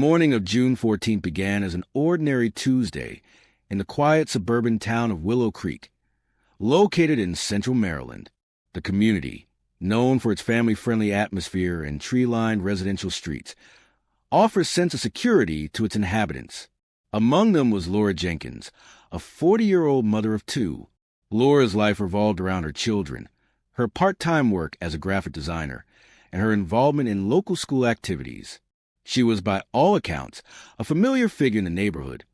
morning of June 14th began as an ordinary Tuesday in the quiet suburban town of Willow Creek. Located in central Maryland, the community, known for its family-friendly atmosphere and tree-lined residential streets, offers a sense of security to its inhabitants. Among them was Laura Jenkins, a 40-year-old mother of two. Laura's life revolved around her children, her part-time work as a graphic designer, and her involvement in local school activities. She was, by all accounts, a familiar figure in the neighborhood,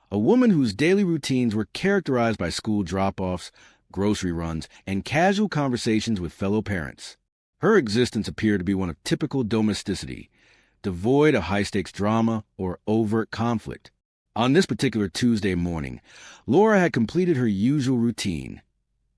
a woman whose daily routines were characterized by school drop-offs, grocery runs, and casual conversations with fellow parents. Her existence appeared to be one of typical domesticity, devoid of high-stakes drama or overt conflict. On this particular Tuesday morning, Laura had completed her usual routine,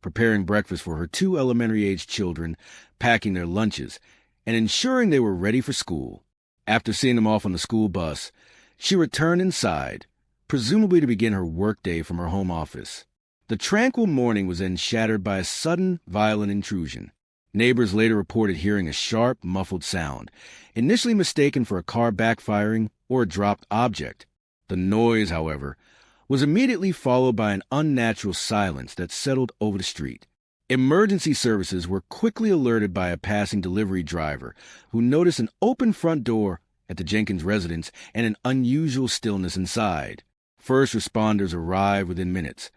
preparing breakfast for her two elementary-aged children, packing their lunches, and ensuring they were ready for school. After seeing them off on the school bus, she returned inside, presumably to begin her workday from her home office. The tranquil morning was then shattered by a sudden, violent intrusion. Neighbors later reported hearing a sharp, muffled sound, initially mistaken for a car backfiring or a dropped object. The noise, however, was immediately followed by an unnatural silence that settled over the street. Emergency services were quickly alerted by a passing delivery driver who noticed an open front door at the Jenkins residence and an unusual stillness inside. First responders arrived within minutes,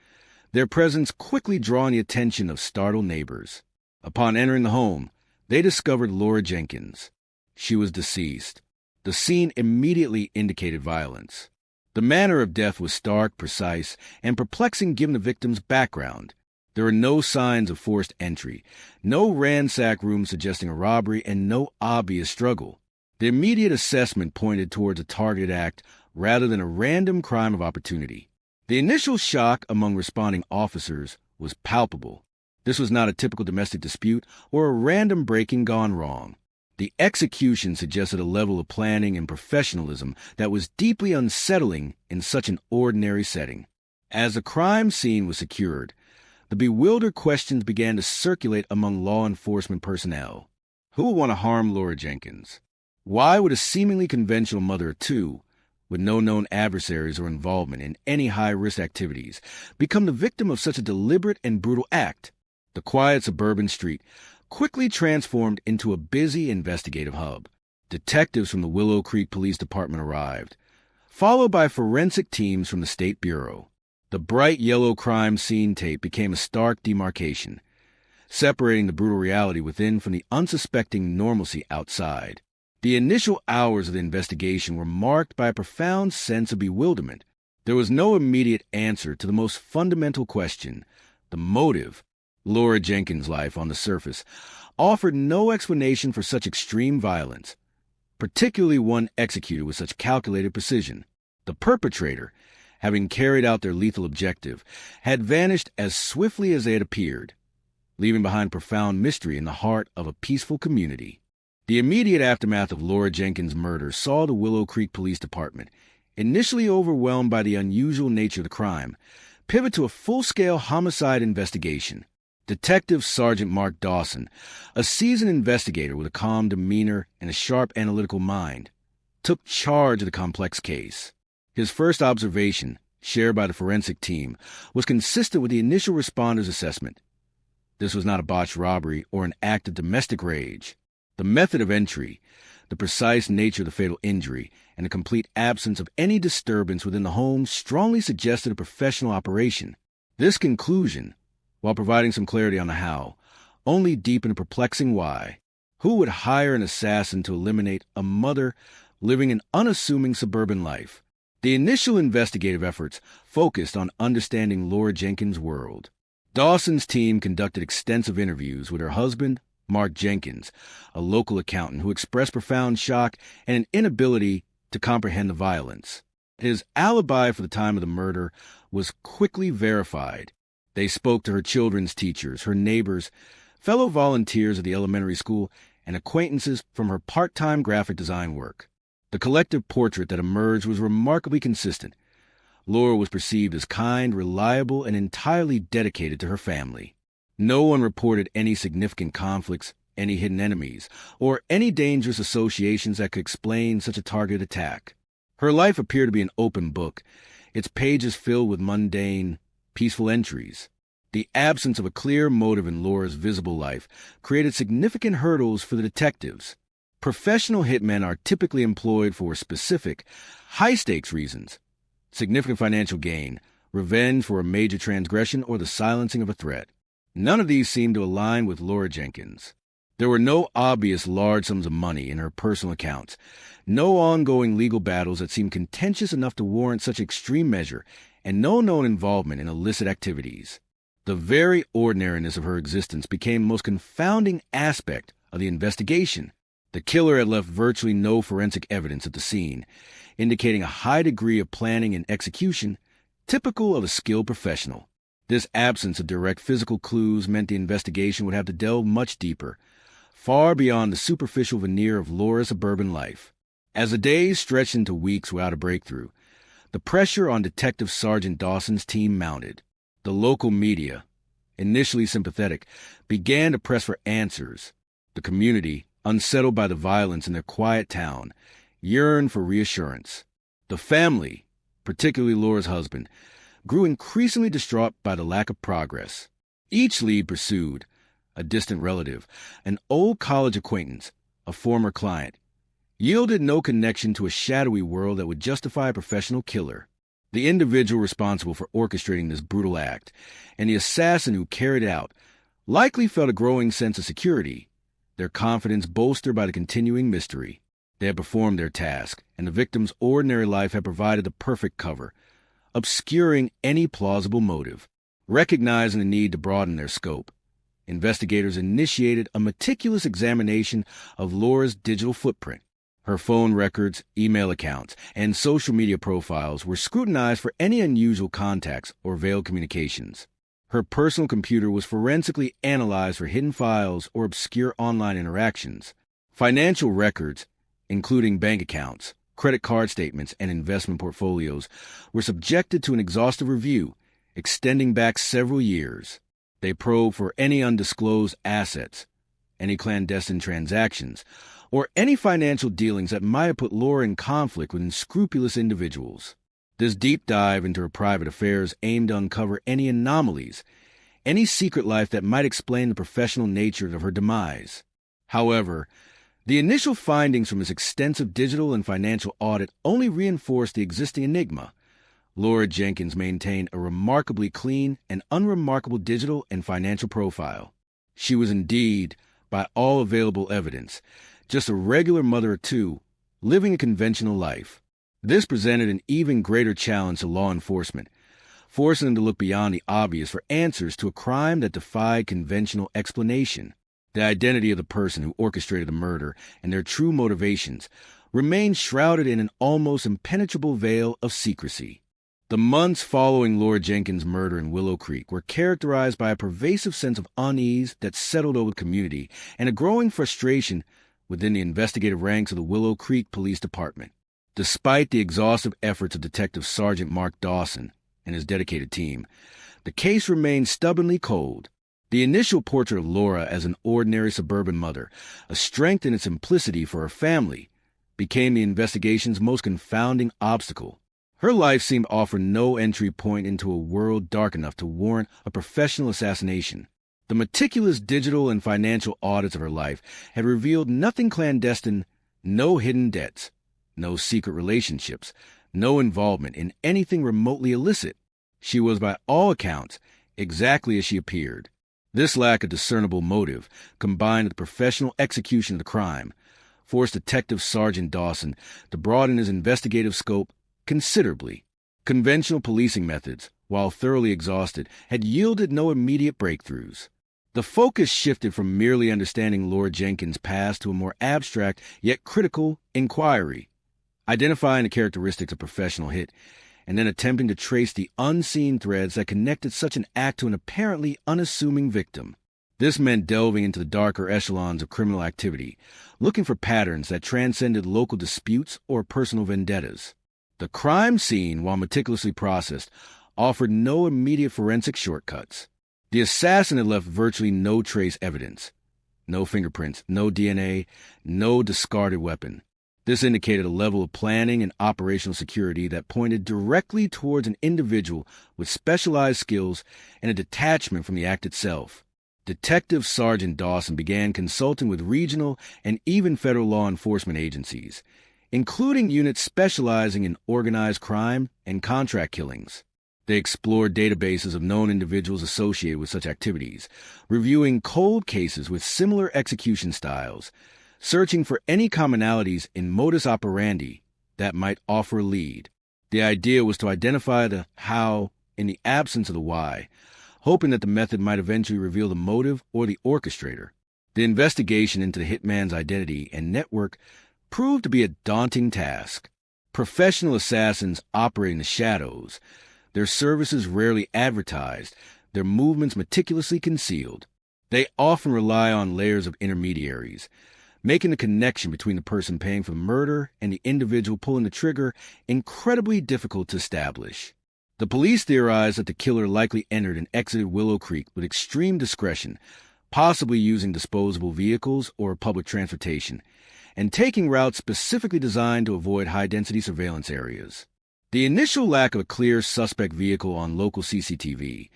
their presence quickly drawing the attention of startled neighbors. Upon entering the home, they discovered Laura Jenkins. She was deceased. The scene immediately indicated violence. The manner of death was stark, precise, and perplexing given the victim's background. There were no signs of forced entry, no ransacked room suggesting a robbery, and no obvious struggle. The immediate assessment pointed towards a targeted act rather than a random crime of opportunity. The initial shock among responding officers was palpable. This was not a typical domestic dispute or a random break-in gone wrong. The execution suggested a level of planning and professionalism that was deeply unsettling in such an ordinary setting. As the crime scene was secured, the bewildered questions began to circulate among law enforcement personnel. Who would want to harm Laura Jenkins? Why would a seemingly conventional mother of two, with no known adversaries or involvement in any high-risk activities, become the victim of such a deliberate and brutal act? The quiet suburban street quickly transformed into a busy investigative hub. Detectives from the Willow Creek Police Department arrived, followed by forensic teams from the State Bureau. The bright yellow crime scene tape became a stark demarcation, separating the brutal reality within from the unsuspecting normalcy outside. The initial hours of the investigation were marked by a profound sense of bewilderment. There was no immediate answer to the most fundamental question, the motive. Laura Jenkins' life, on the surface, offered no explanation for such extreme violence, particularly one executed with such calculated precision. The perpetrator, having carried out their lethal objective, had vanished as swiftly as they had appeared, leaving behind profound mystery in the heart of a peaceful community. The immediate aftermath of Laura Jenkins' murder saw the Willow Creek Police Department, initially overwhelmed by the unusual nature of the crime, pivot to a full-scale homicide investigation. Detective Sergeant Mark Dawson, a seasoned investigator with a calm demeanor and a sharp analytical mind, took charge of the complex case. His first observation, shared by the forensic team, was consistent with the initial responders' assessment. This was not a botched robbery or an act of domestic rage. The method of entry, the precise nature of the fatal injury, and the complete absence of any disturbance within the home strongly suggested a professional operation. This conclusion, while providing some clarity on the how, only deepened a perplexing why. Who would hire an assassin to eliminate a mother living an unassuming suburban life? The initial investigative efforts focused on understanding Laura Jenkins' world. Dawson's team conducted extensive interviews with her husband, Mark Jenkins, a local accountant who expressed profound shock and an inability to comprehend the violence. His alibi for the time of the murder was quickly verified. They spoke to her children's teachers, her neighbors, fellow volunteers at the elementary school, and acquaintances from her part-time graphic design work. The collective portrait that emerged was remarkably consistent. Laura was perceived as kind, reliable, and entirely dedicated to her family. No one reported any significant conflicts, any hidden enemies, or any dangerous associations that could explain such a targeted attack. Her life appeared to be an open book, its pages filled with mundane, peaceful entries. The absence of a clear motive in Laura's visible life created significant hurdles for the detectives. Professional hitmen are typically employed for specific, high-stakes reasons: significant financial gain, revenge for a major transgression, or the silencing of a threat. None of these seemed to align with Laura Jenkins. There were no obvious large sums of money in her personal accounts, no ongoing legal battles that seemed contentious enough to warrant such extreme measure, and no known involvement in illicit activities. The very ordinariness of her existence became the most confounding aspect of the investigation. The killer had left virtually no forensic evidence at the scene, indicating a high degree of planning and execution typical of a skilled professional. This absence of direct physical clues meant the investigation would have to delve much deeper, far beyond the superficial veneer of Laura's suburban life. As the days stretched into weeks without a breakthrough, the pressure on Detective Sergeant Dawson's team mounted. The local media, initially sympathetic, began to press for answers. The community, unsettled by the violence in their quiet town, yearned for reassurance. The family, particularly Laura's husband, grew increasingly distraught by the lack of progress. Each lead pursued: a distant relative, an old college acquaintance, a former client, yielded no connection to a shadowy world that would justify a professional killer. The individual responsible for orchestrating this brutal act, and the assassin who carried it out, likely felt a growing sense of security, their confidence bolstered by the continuing mystery. They had performed their task, and the victim's ordinary life had provided the perfect cover, obscuring any plausible motive. Recognizing the need to broaden their scope, investigators initiated a meticulous examination of Laura's digital footprint. Her phone records, email accounts, and social media profiles were scrutinized for any unusual contacts or veiled communications. Her personal computer was forensically analyzed for hidden files or obscure online interactions. Financial records, including bank accounts, credit card statements, and investment portfolios, were subjected to an exhaustive review, extending back several years. They probed for any undisclosed assets, any clandestine transactions, or any financial dealings that might have put Laura in conflict with unscrupulous individuals. This deep dive into her private affairs aimed to uncover any anomalies, any secret life that might explain the professional nature of her demise. However, the initial findings from this extensive digital and financial audit only reinforced the existing enigma. Laura Jenkins maintained a remarkably clean and unremarkable digital and financial profile. She was indeed, by all available evidence, just a regular mother of two, living a conventional life. This presented an even greater challenge to law enforcement, forcing them to look beyond the obvious for answers to a crime that defied conventional explanation. The identity of the person who orchestrated the murder and their true motivations remained shrouded in an almost impenetrable veil of secrecy. The months following Laura Jenkins' murder in Willow Creek were characterized by a pervasive sense of unease that settled over the community and a growing frustration within the investigative ranks of the Willow Creek Police Department. Despite the exhaustive efforts of Detective Sergeant Mark Dawson and his dedicated team, the case remained stubbornly cold. The initial portrait of Laura as an ordinary suburban mother, a strength in its simplicity for her family, became the investigation's most confounding obstacle. Her life seemed to offer no entry point into a world dark enough to warrant a professional assassination. The meticulous digital and financial audits of her life had revealed nothing clandestine, no hidden debts, no secret relationships, no involvement in anything remotely illicit. She was, by all accounts, exactly as she appeared. This lack of discernible motive, combined with the professional execution of the crime, forced Detective Sergeant Dawson to broaden his investigative scope considerably. Conventional policing methods, while thoroughly exhausted, had yielded no immediate breakthroughs. The focus shifted from merely understanding Laura Jenkins' past to a more abstract yet critical inquiry, identifying the characteristics of professional hit, and then attempting to trace the unseen threads that connected such an act to an apparently unassuming victim. This meant delving into the darker echelons of criminal activity, looking for patterns that transcended local disputes or personal vendettas. The crime scene, while meticulously processed, offered no immediate forensic shortcuts. The assassin had left virtually no trace evidence. No fingerprints, no DNA, no discarded weapon. This indicated a level of planning and operational security that pointed directly towards an individual with specialized skills and a detachment from the act itself. Detective Sergeant Dawson began consulting with regional and even federal law enforcement agencies, including units specializing in organized crime and contract killings. They explored databases of known individuals associated with such activities, reviewing cold cases with similar execution styles, searching for any commonalities in modus operandi that might offer a lead. The idea was to identify the how in the absence of the why, hoping that the method might eventually reveal the motive or the orchestrator. The investigation into the hitman's identity and network proved to be a daunting task. Professional assassins operate in the shadows, their services rarely advertised, their movements meticulously concealed. They often rely on layers of intermediaries, making the connection between the person paying for the murder and the individual pulling the trigger incredibly difficult to establish. The police theorized that the killer likely entered and exited Willow Creek with extreme discretion, possibly using disposable vehicles or public transportation, and taking routes specifically designed to avoid high-density surveillance areas. The initial lack of a clear suspect vehicle on local CCTV,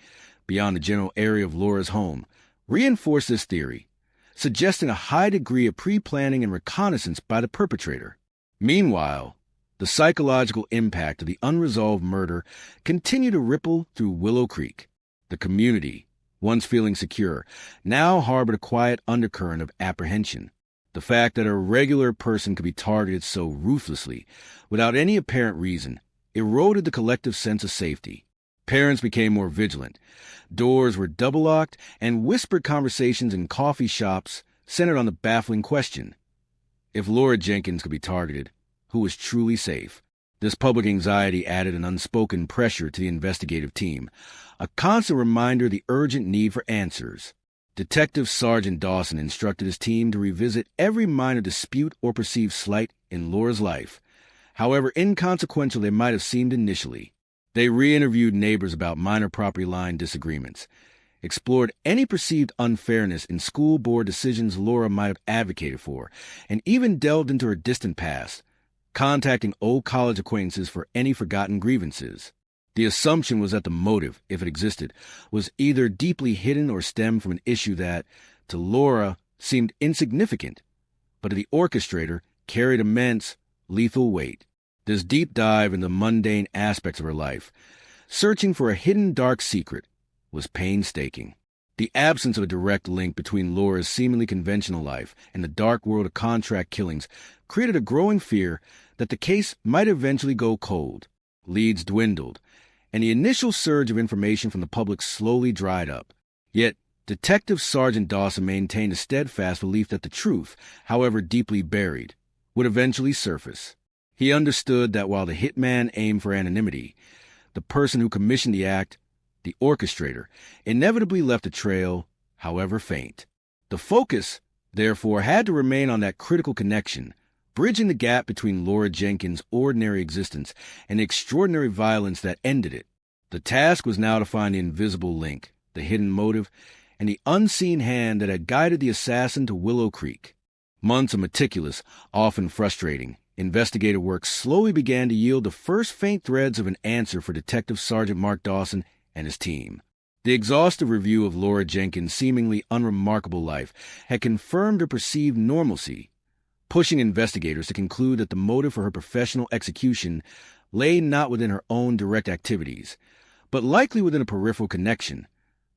beyond the general area of Laura's home, reinforced this theory, suggesting a high degree of pre-planning and reconnaissance by the perpetrator. Meanwhile, the psychological impact of the unresolved murder continued to ripple through Willow Creek. The community, once feeling secure, now harbored a quiet undercurrent of apprehension. The fact that a regular person could be targeted so ruthlessly, without any apparent reason, eroded the collective sense of safety. Parents became more vigilant. Doors were double-locked, and whispered conversations in coffee shops centered on the baffling question: if Laura Jenkins could be targeted, who was truly safe? This public anxiety added an unspoken pressure to the investigative team, a constant reminder of the urgent need for answers. Detective Sergeant Dawson instructed his team to revisit every minor dispute or perceived slight in Laura's life, however inconsequential they might have seemed initially. They re-interviewed neighbors about minor property line disagreements, explored any perceived unfairness in school board decisions Laura might have advocated for, and even delved into her distant past, contacting old college acquaintances for any forgotten grievances. The assumption was that the motive, if it existed, was either deeply hidden or stemmed from an issue that, to Laura, seemed insignificant, but to the orchestrator carried immense, lethal weight. This deep dive into the mundane aspects of her life, searching for a hidden dark secret, was painstaking. The absence of a direct link between Laura's seemingly conventional life and the dark world of contract killings created a growing fear that the case might eventually go cold. Leads dwindled, and the initial surge of information from the public slowly dried up. Yet, Detective Sergeant Dawson maintained a steadfast belief that the truth, however deeply buried, would eventually surface. He understood that while the hitman aimed for anonymity, the person who commissioned the act, the orchestrator, inevitably left a trail, however faint. The focus, therefore, had to remain on that critical connection, bridging the gap between Laura Jenkins' ordinary existence and the extraordinary violence that ended it. The task was now to find the invisible link, the hidden motive, and the unseen hand that had guided the assassin to Willow Creek. Months of meticulous, often frustrating, investigative work slowly began to yield the first faint threads of an answer for Detective Sergeant Mark Dawson and his team. The exhaustive review of Laura Jenkins' seemingly unremarkable life had confirmed her perceived normalcy, pushing investigators to conclude that the motive for her professional execution lay not within her own direct activities, but likely within a peripheral connection,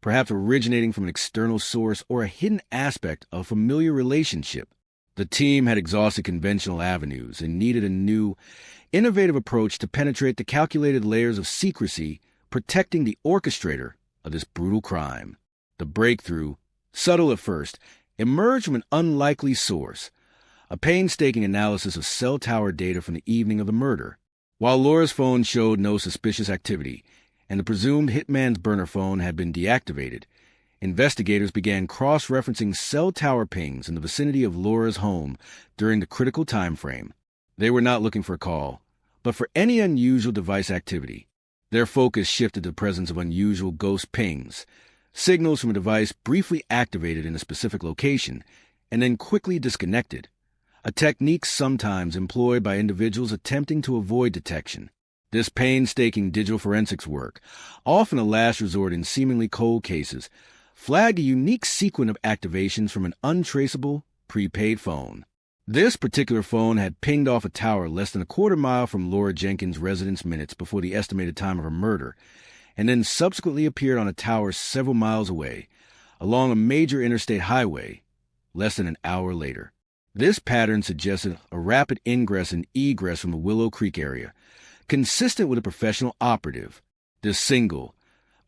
perhaps originating from an external source or a hidden aspect of a familiar relationship. The team had exhausted conventional avenues and needed a new, innovative approach to penetrate the calculated layers of secrecy protecting the orchestrator of this brutal crime. The breakthrough, subtle at first, emerged from an unlikely source, a painstaking analysis of cell tower data from the evening of the murder. While Laura's phone showed no suspicious activity, and the presumed hitman's burner phone had been deactivated, investigators began cross-referencing cell tower pings in the vicinity of Laura's home during the critical time frame. They were not looking for a call, but for any unusual device activity. Their focus shifted to the presence of unusual ghost pings, signals from a device briefly activated in a specific location and then quickly disconnected, a technique sometimes employed by individuals attempting to avoid detection. This painstaking digital forensics work, often a last resort in seemingly cold cases, flagged a unique sequence of activations from an untraceable, prepaid phone. This particular phone had pinged off a tower less than a quarter mile from Laura Jenkins' residence minutes before the estimated time of her murder, and then subsequently appeared on a tower several miles away, along a major interstate highway, less than an hour later. This pattern suggested a rapid ingress and egress from the Willow Creek area, consistent with a professional operative. This single,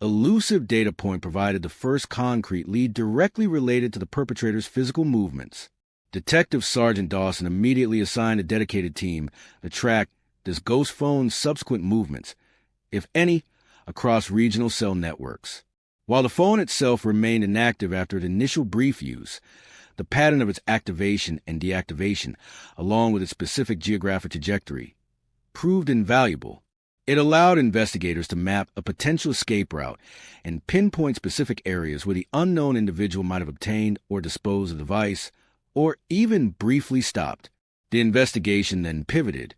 elusive data point provided the first concrete lead directly related to the perpetrator's physical movements. Detective Sergeant Dawson immediately assigned a dedicated team to track this ghost phone's subsequent movements, if any, across regional cell networks. While the phone itself remained inactive after its initial brief use, the pattern of its activation and deactivation, along with its specific geographic trajectory, proved invaluable. It allowed investigators to map a potential escape route and pinpoint specific areas where the unknown individual might have obtained or disposed of the device, or even briefly stopped. The investigation then pivoted,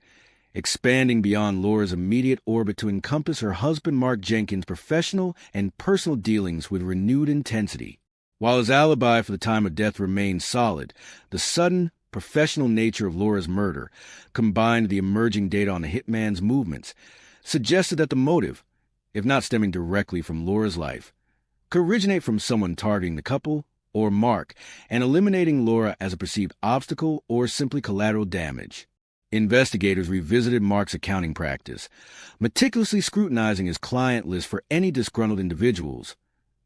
expanding beyond Laura's immediate orbit to encompass her husband Mark Jenkins' professional and personal dealings with renewed intensity. While his alibi for the time of death remained solid, the sudden, professional nature of Laura's murder, combined with the emerging data on the hitman's movements, suggested that the motive, if not stemming directly from Laura's life, could originate from someone targeting the couple or Mark and eliminating Laura as a perceived obstacle or simply collateral damage. Investigators revisited Mark's accounting practice, meticulously scrutinizing his client list for any disgruntled individuals,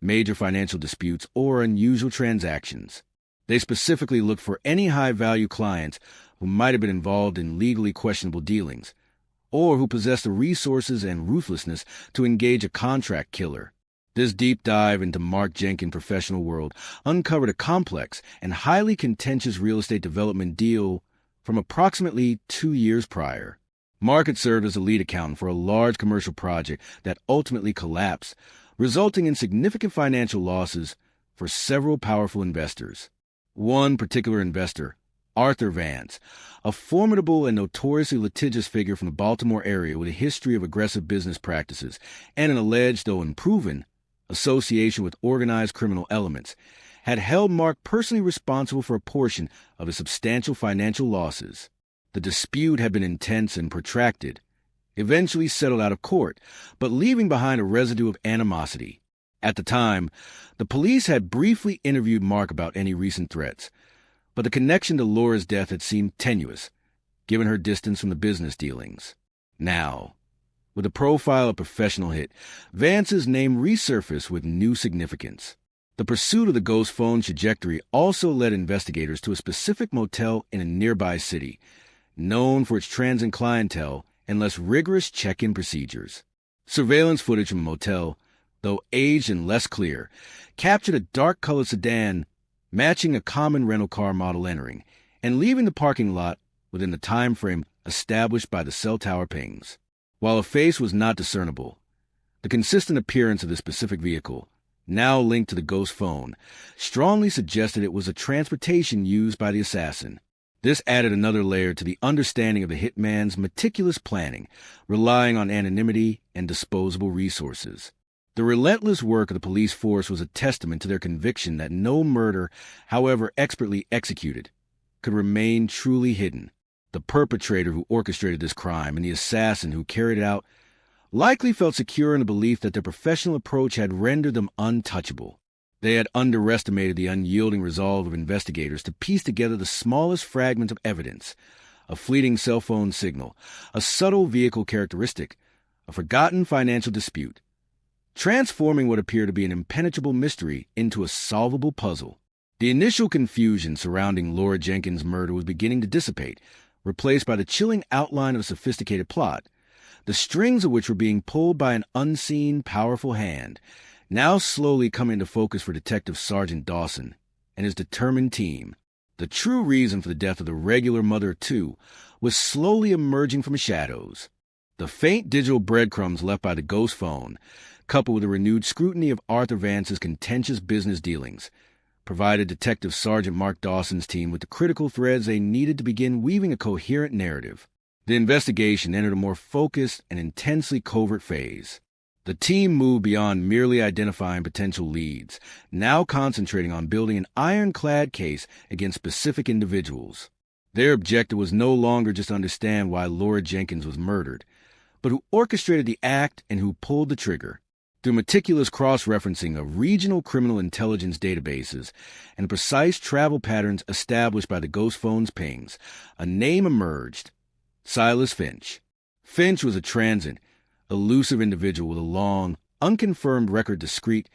major financial disputes, or unusual transactions. They specifically looked for any high-value clients who might have been involved in legally questionable dealings, or who possessed the resources and ruthlessness to engage a contract killer. This deep dive into Mark Jenkins' professional world uncovered a complex and highly contentious real estate development deal from approximately 2 years prior. Mark had served as a lead accountant for a large commercial project that ultimately collapsed, resulting in significant financial losses for several powerful investors. One particular investor, Arthur Vance, a formidable and notoriously litigious figure from the Baltimore area with a history of aggressive business practices and an alleged, though unproven, association with organized criminal elements, had held Mark personally responsible for a portion of his substantial financial losses. The dispute had been intense and protracted, eventually settled out of court, but leaving behind a residue of animosity. At the time, the police had briefly interviewed Mark about any recent threats, but the connection to Laura's death had seemed tenuous, given her distance from the business dealings. Now, with a profile of professional hit, Vance's name resurfaced with new significance. The pursuit of the ghost phone's trajectory also led investigators to a specific motel in a nearby city, known for its transient clientele and less rigorous check-in procedures. Surveillance footage from the motel, though aged and less clear, captured a dark-colored sedan matching a common rental car model entering and leaving the parking lot within the time frame established by the cell tower pings. While a face was not discernible, the consistent appearance of this specific vehicle, now linked to the ghost phone, strongly suggested it was a transportation used by the assassin. This added another layer to the understanding of the hitman's meticulous planning, relying on anonymity and disposable resources. The relentless work of the police force was a testament to their conviction that no murder, however expertly executed, could remain truly hidden. The perpetrator who orchestrated this crime and the assassin who carried it out likely felt secure in the belief that their professional approach had rendered them untouchable. They had underestimated the unyielding resolve of investigators to piece together the smallest fragments of evidence, a fleeting cell phone signal, a subtle vehicle characteristic, a forgotten financial dispute, transforming what appeared to be an impenetrable mystery into a solvable puzzle. The initial confusion surrounding Laura Jenkins' murder was beginning to dissipate, replaced by the chilling outline of a sophisticated plot, the strings of which were being pulled by an unseen, powerful hand, now slowly coming into focus for Detective Sergeant Dawson and his determined team. The true reason for the death of the regular mother of two was slowly emerging from the shadows. The faint digital breadcrumbs left by the ghost phone, coupled with the renewed scrutiny of Arthur Vance's contentious business dealings, provided Detective Sergeant Mark Dawson's team with the critical threads they needed to begin weaving a coherent narrative. The investigation entered a more focused and intensely covert phase. The team moved beyond merely identifying potential leads, now concentrating on building an ironclad case against specific individuals. Their objective was no longer just to understand why Laura Jenkins was murdered, but who orchestrated the act and who pulled the trigger. Through meticulous cross-referencing of regional criminal intelligence databases and precise travel patterns established by the ghost phone's pings, a name emerged: Silas Finch. Finch was a transient, elusive individual with a long, unconfirmed record of discreet,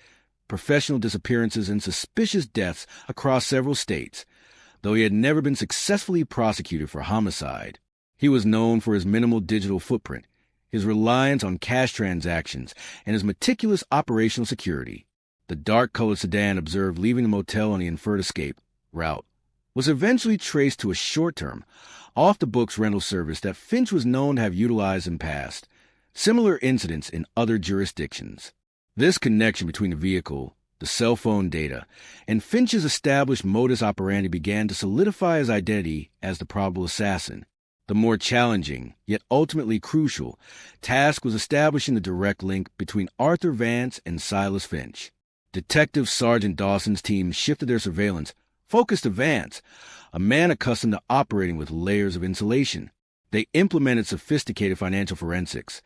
professional disappearances and suspicious deaths across several states, though he had never been successfully prosecuted for homicide. He was known for his minimal digital footprint, his reliance on cash transactions, and his meticulous operational security. The dark-colored sedan observed leaving the motel on the inferred escape route was eventually traced to a short-term, off-the-books rental service that Finch was known to have utilized in past similar incidents in other jurisdictions. This connection between the vehicle, the cell phone data, and Finch's established modus operandi began to solidify his identity as the probable assassin. The more challenging, yet ultimately crucial, task was establishing the direct link between Arthur Vance and Silas Finch. Detective Sergeant Dawson's team shifted their surveillance, focused to Vance, a man accustomed to operating with layers of insulation. They implemented sophisticated financial forensics,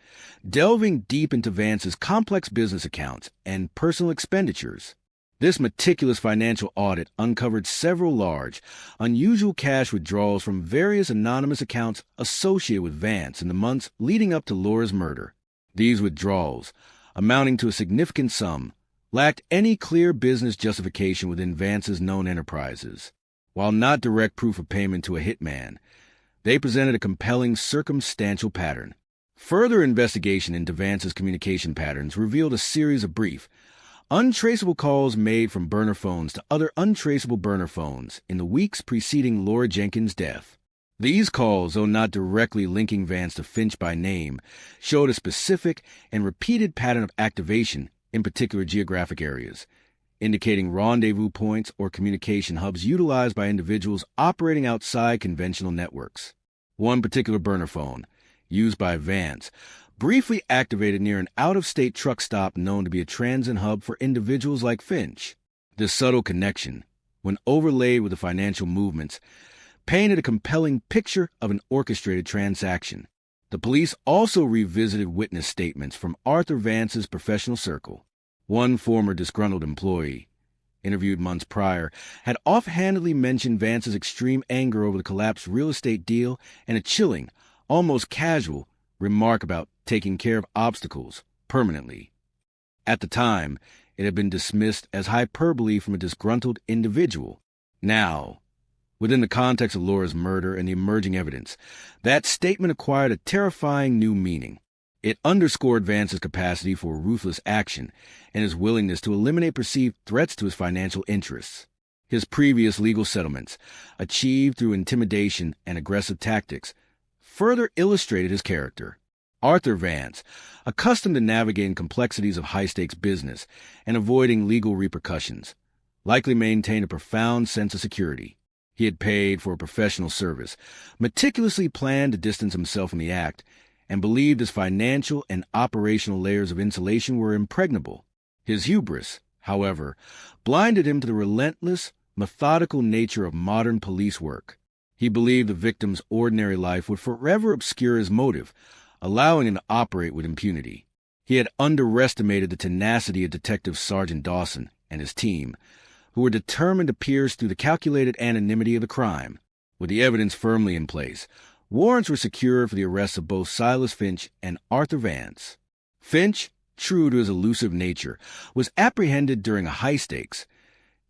delving deep into Vance's complex business accounts and personal expenditures. This meticulous financial audit uncovered several large, unusual cash withdrawals from various anonymous accounts associated with Vance in the months leading up to Laura's murder. These withdrawals, amounting to a significant sum, lacked any clear business justification within Vance's known enterprises. While not direct proof of payment to a hitman, they presented a compelling circumstantial pattern. Further investigation into Vance's communication patterns revealed a series of brief, untraceable calls made from burner phones to other untraceable burner phones in the weeks preceding Laura Jenkins' death. These calls, though not directly linking Vance to Finch by name, showed a specific and repeated pattern of activation in particular geographic areas, indicating rendezvous points or communication hubs utilized by individuals operating outside conventional networks. One particular burner phone, used by Vance, briefly activated near an out-of-state truck stop known to be a transit hub for individuals like Finch. This subtle connection, when overlaid with the financial movements, painted a compelling picture of an orchestrated transaction. The police also revisited witness statements from Arthur Vance's professional circle. One former disgruntled employee, interviewed months prior, had offhandedly mentioned Vance's extreme anger over the collapsed real estate deal and a chilling, almost casual, remark about taking care of obstacles permanently. At the time, it had been dismissed as hyperbole from a disgruntled individual. Now, within the context of Laura's murder and the emerging evidence, that statement acquired a terrifying new meaning. It underscored Vance's capacity for ruthless action and his willingness to eliminate perceived threats to his financial interests. His previous legal settlements, achieved through intimidation and aggressive tactics, further illustrated his character. Arthur Vance, accustomed to navigating complexities of high-stakes business and avoiding legal repercussions, likely maintained a profound sense of security. He had paid for a professional service, meticulously planned to distance himself from the act, and believed his financial and operational layers of insulation were impregnable. His hubris, however, blinded him to the relentless, methodical nature of modern police work. He believed the victim's ordinary life would forever obscure his motive, allowing him to operate with impunity. He had underestimated the tenacity of Detective Sergeant Dawson and his team, who were determined to pierce through the calculated anonymity of the crime. With the evidence firmly in place, warrants were secured for the arrests of both Silas Finch and Arthur Vance. Finch, true to his elusive nature, was apprehended during a high-stakes,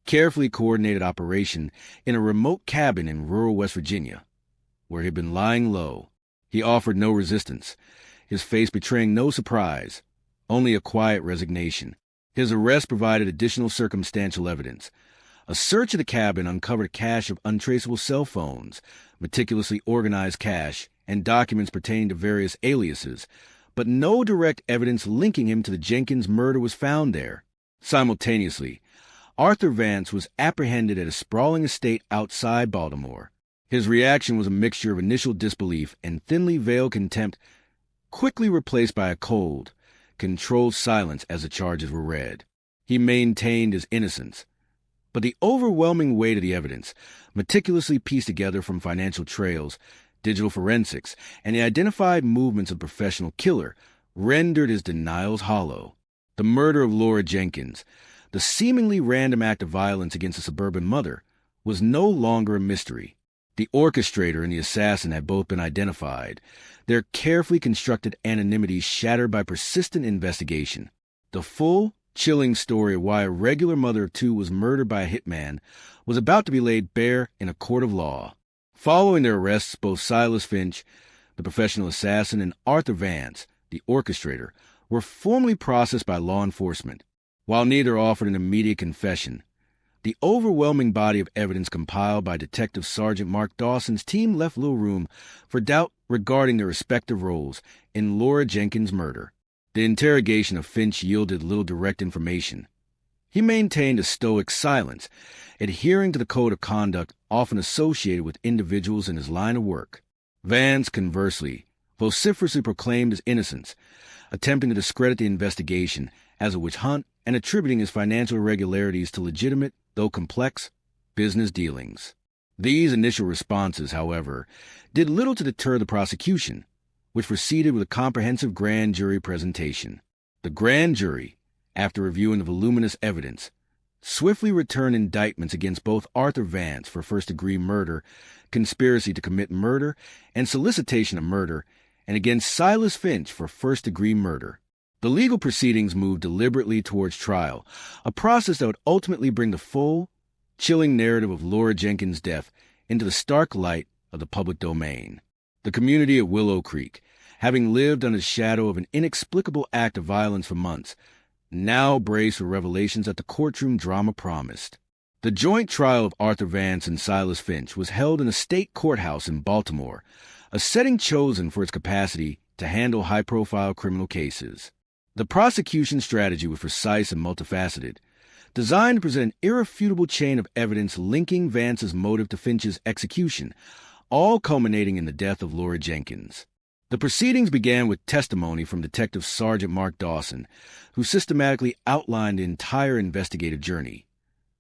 carefully coordinated operation in a remote cabin in rural West Virginia, where he had been lying low. He offered no resistance, his face betraying no surprise, only a quiet resignation. His arrest provided additional circumstantial evidence. A search of the cabin uncovered a cache of untraceable cell phones, meticulously organized cache, and documents pertaining to various aliases, but no direct evidence linking him to the Jenkins murder was found there. Simultaneously, Arthur Vance was apprehended at a sprawling estate outside Baltimore. His reaction was a mixture of initial disbelief and thinly veiled contempt, quickly replaced by a cold, controlled silence as the charges were read. He maintained his innocence, but the overwhelming weight of the evidence, meticulously pieced together from financial trails, digital forensics, and the identified movements of professional killer, rendered his denials hollow. The murder of Laura Jenkins, the seemingly random act of violence against a suburban mother, was no longer a mystery. The orchestrator and the assassin had both been identified, their carefully constructed anonymity shattered by persistent investigation. The full, chilling story of why a regular mother of two was murdered by a hitman was about to be laid bare in a court of law. Following their arrests, both Silas Finch, the professional assassin, and Arthur Vance, the orchestrator, were formally processed by law enforcement. While neither offered an immediate confession, the overwhelming body of evidence compiled by Detective Sergeant Mark Dawson's team left little room for doubt regarding their respective roles in Laura Jenkins' murder. The interrogation of Finch yielded little direct information. He maintained a stoic silence, adhering to the code of conduct often associated with individuals in his line of work. Vance, conversely, vociferously proclaimed his innocence, attempting to discredit the investigation as a witch hunt and attributing his financial irregularities to legitimate, though complex, business dealings. These initial responses, however, did little to deter the prosecution, which proceeded with a comprehensive grand jury presentation. The grand jury, after reviewing the voluminous evidence, swiftly returned indictments against both Arthur Vance for first-degree murder, conspiracy to commit murder, and solicitation of murder, and against Silas Finch for first-degree murder. The legal proceedings moved deliberately towards trial, a process that would ultimately bring the full, chilling narrative of Laura Jenkins' death into the stark light of the public domain. The community of Willow Creek, having lived under the shadow of an inexplicable act of violence for months, now braced for revelations that the courtroom drama promised. The joint trial of Arthur Vance and Silas Finch was held in a state courthouse in Baltimore, a setting chosen for its capacity to handle high-profile criminal cases. The prosecution strategy was precise and multifaceted, designed to present an irrefutable chain of evidence linking Vance's motive to Finch's execution, all culminating in the death of Laura Jenkins. The proceedings began with testimony from Detective Sergeant Mark Dawson, who systematically outlined the entire investigative journey,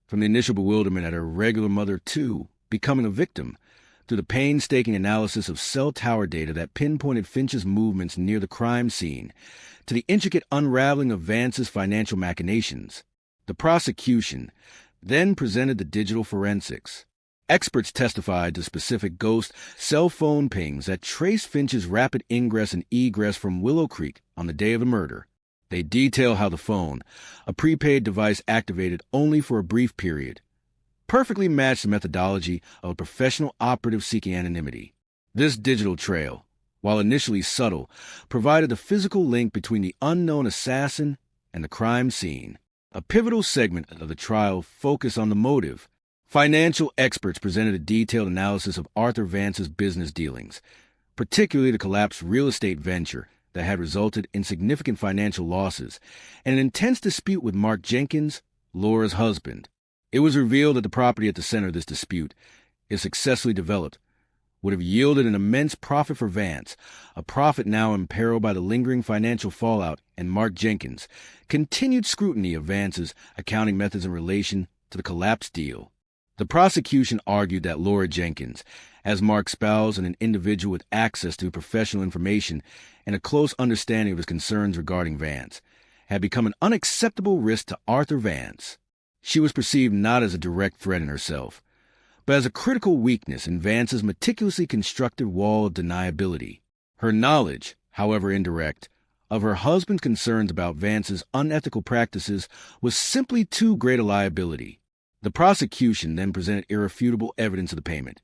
from the initial bewilderment at her regular mother, too, becoming a victim, through the painstaking analysis of cell tower data that pinpointed Finch's movements near the crime scene, to the intricate unraveling of Vance's financial machinations. The prosecution then presented the digital forensics. Experts testified to specific ghost cell phone pings that traced Finch's rapid ingress and egress from Willow Creek on the day of the murder. They detail how the phone, a prepaid device activated only for a brief period, perfectly matched the methodology of a professional operative seeking anonymity. This digital trail, while initially subtle, provided the physical link between the unknown assassin and the crime scene. A pivotal segment of the trial focused on the motive. Financial experts presented a detailed analysis of Arthur Vance's business dealings, particularly the collapsed real estate venture that had resulted in significant financial losses, and an intense dispute with Mark Jenkins, Laura's husband. It was revealed that the property at the center of this dispute, if successfully developed, would have yielded an immense profit for Vance, a profit now imperiled by the lingering financial fallout and Mark Jenkins' continued scrutiny of Vance's accounting methods in relation to the collapsed deal. The prosecution argued that Laura Jenkins, as Mark's spouse and an individual with access to professional information and a close understanding of his concerns regarding Vance, had become an unacceptable risk to Arthur Vance. She was perceived not as a direct threat in herself, but as a critical weakness in Vance's meticulously constructed wall of deniability. Her knowledge, however indirect, of her husband's concerns about Vance's unethical practices was simply too great a liability. The prosecution then presented irrefutable evidence of the payment,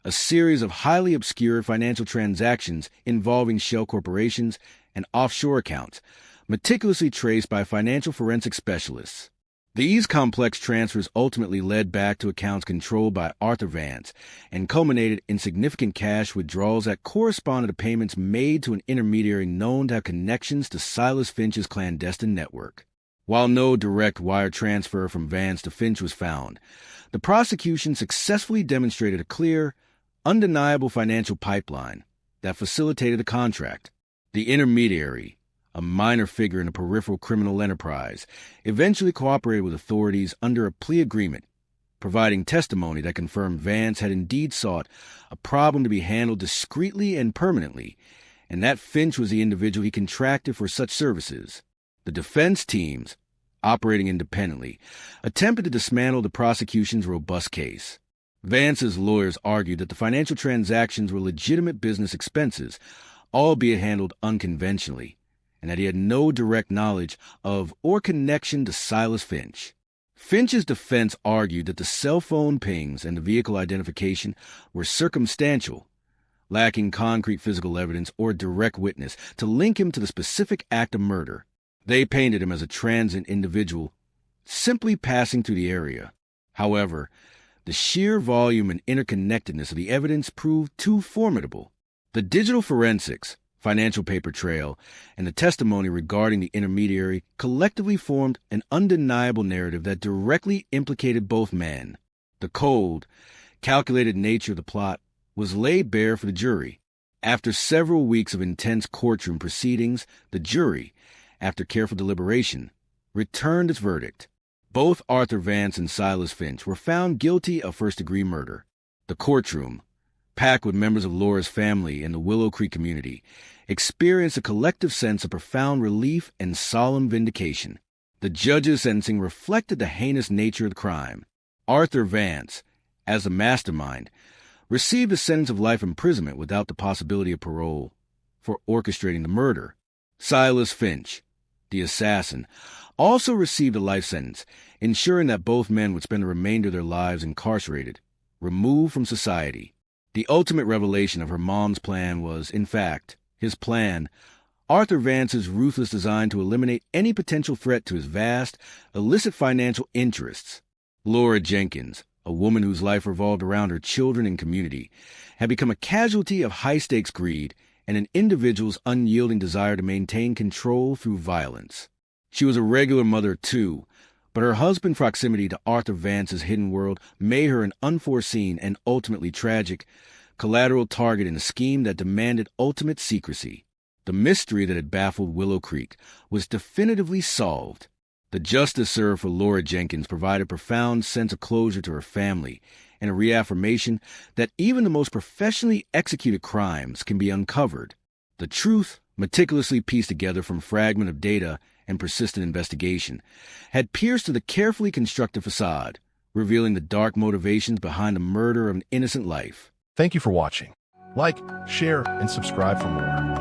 a series of highly obscure financial transactions involving shell corporations and offshore accounts, meticulously traced by financial forensic specialists. These complex transfers ultimately led back to accounts controlled by Arthur Vance and culminated in significant cash withdrawals that corresponded to payments made to an intermediary known to have connections to Silas Finch's clandestine network. While no direct wire transfer from Vance to Finch was found, the prosecution successfully demonstrated a clear, undeniable financial pipeline that facilitated the contract. The intermediary, a minor figure in a peripheral criminal enterprise, eventually cooperated with authorities under a plea agreement, providing testimony that confirmed Vance had indeed sought a problem to be handled discreetly and permanently, and that Finch was the individual he contracted for such services. The defense teams, operating independently, attempted to dismantle the prosecution's robust case. Vance's lawyers argued that the financial transactions were legitimate business expenses, albeit handled unconventionally, and that he had no direct knowledge of or connection to Silas Finch. Finch's defense argued that the cell phone pings and the vehicle identification were circumstantial, lacking concrete physical evidence or direct witness to link him to the specific act of murder. They painted him as a transient individual, simply passing through the area. However, the sheer volume and interconnectedness of the evidence proved too formidable. The digital forensics, financial paper trail, and the testimony regarding the intermediary collectively formed an undeniable narrative that directly implicated both men. The cold, calculated nature of the plot was laid bare for the jury. After several weeks of intense courtroom proceedings, the jury, after careful deliberation, returned its verdict. Both Arthur Vance and Silas Finch were found guilty of first-degree murder. The courtroom, packed with members of Laura's family and the Willow Creek community, experienced a collective sense of profound relief and solemn vindication. The judge's sentencing reflected the heinous nature of the crime. Arthur Vance, as the mastermind, received a sentence of life imprisonment without the possibility of parole for orchestrating the murder. Silas Finch, the assassin, also received a life sentence, ensuring that both men would spend the remainder of their lives incarcerated, removed from society. The ultimate revelation of her mom's plan was, in fact, his plan, Arthur Vance's ruthless design to eliminate any potential threat to his vast, illicit financial interests. Laura Jenkins, a woman whose life revolved around her children and community, had become a casualty of high-stakes greed and an individual's unyielding desire to maintain control through violence. She was a regular mother, too, but her husband's proximity to Arthur Vance's hidden world made her an unforeseen and ultimately tragic collateral target in a scheme that demanded ultimate secrecy. The mystery that had baffled Willow Creek was definitively solved. The justice served for Laura Jenkins provided a profound sense of closure to her family and a reaffirmation that even the most professionally executed crimes can be uncovered. The truth, meticulously pieced together from fragments of data and persistent investigation, had pierced through the carefully constructed facade, revealing the dark motivations behind the murder of an innocent life. Thank you for watching. Like, share, and subscribe for more.